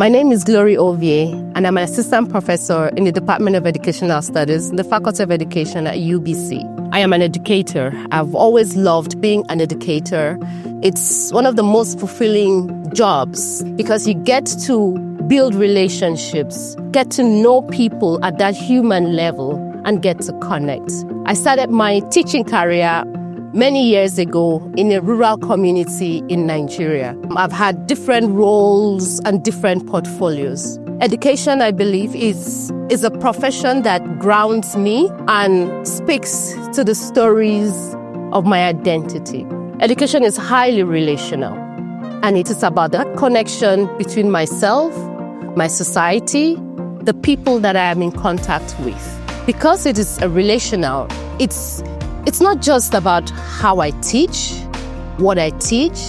My name is Ovie, and I'm an assistant professor in the Department of Educational Studies in the Faculty of Education at UBC. I am an educator. I've always loved being an educator. It's one of the most fulfilling jobs because you get to build relationships, get to know people at that human level, and get to connect. I started my teaching career many years ago in a rural community in Nigeria. I've had different roles and different portfolios. Education, I believe, is a profession that grounds me and speaks to the stories of my identity. Education is highly relational, and it is about that connection between myself, my society, the people that I am in contact with. Because it is a relational, it's not just about how I teach, what I teach,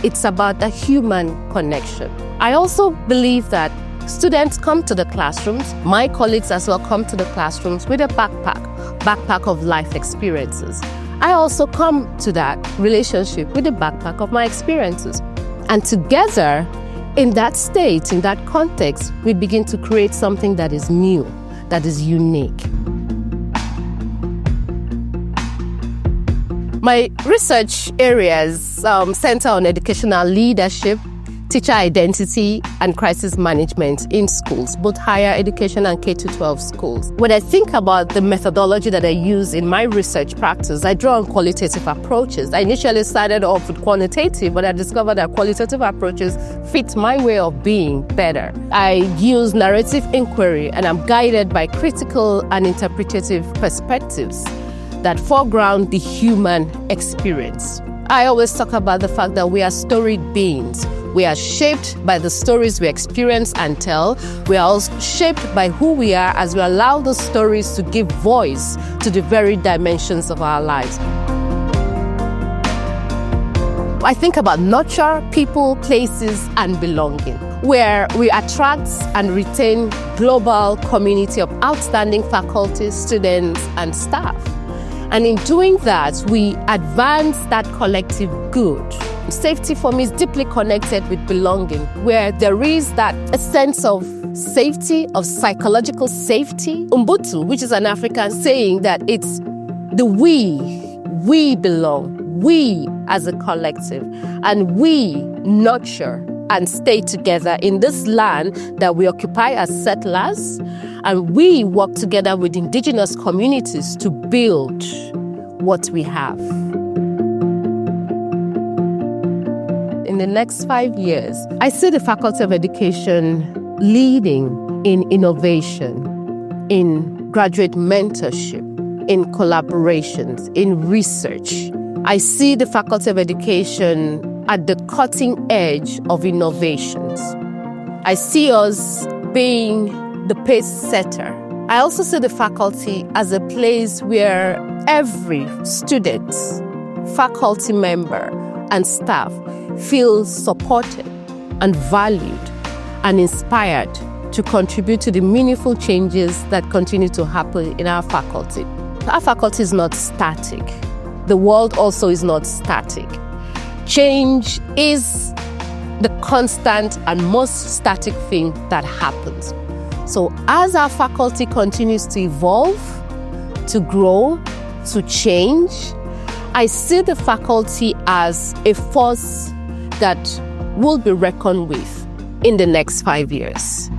it's about the human connection. I also believe that students come to the classrooms, my colleagues as well come to the classrooms with a backpack of life experiences. I also come to that relationship with a backpack of my experiences. And together, in that state, in that context, we begin to create something that is new, that is unique. My research areas center on educational leadership, teacher identity, and crisis management in schools, both higher education and K-12 schools. When I think about the methodology that I use in my research practice, I draw on qualitative approaches. I initially started off with quantitative, but I discovered that qualitative approaches fit my way of being better. I use narrative inquiry, and I'm guided by critical and interpretative perspectives that foreground the human experience. I always talk about the fact that we are storied beings. We are shaped by the stories we experience and tell. We are also shaped by who we are as we allow those stories to give voice to the very dimensions of our lives. I think about nurture, people, places, and belonging, where we attract and retain global community of outstanding faculty, students, and staff. And in doing that, we advance that collective good. Safety for me is deeply connected with belonging, where there is that a sense of safety, of psychological safety. Ubuntu, which is an African saying that it's the we belong, we as a collective, and we nurture and stay together in this land that we occupy as settlers, and we work together with indigenous communities to build what we have. In the next 5 years, I see the Faculty of Education leading in innovation, in graduate mentorship, in collaborations, in research. I see the Faculty of Education at the cutting edge of innovations. I see us being the pace setter. I also see the faculty as a place where every student, faculty member, and staff feels supported and valued and inspired to contribute to the meaningful changes that continue to happen in our faculty. Our faculty is not static. The world also is not static. Change is the constant and most static thing that happens. So as our faculty continues to evolve, to grow, to change, I see the faculty as a force that will be reckoned with in the next 5 years.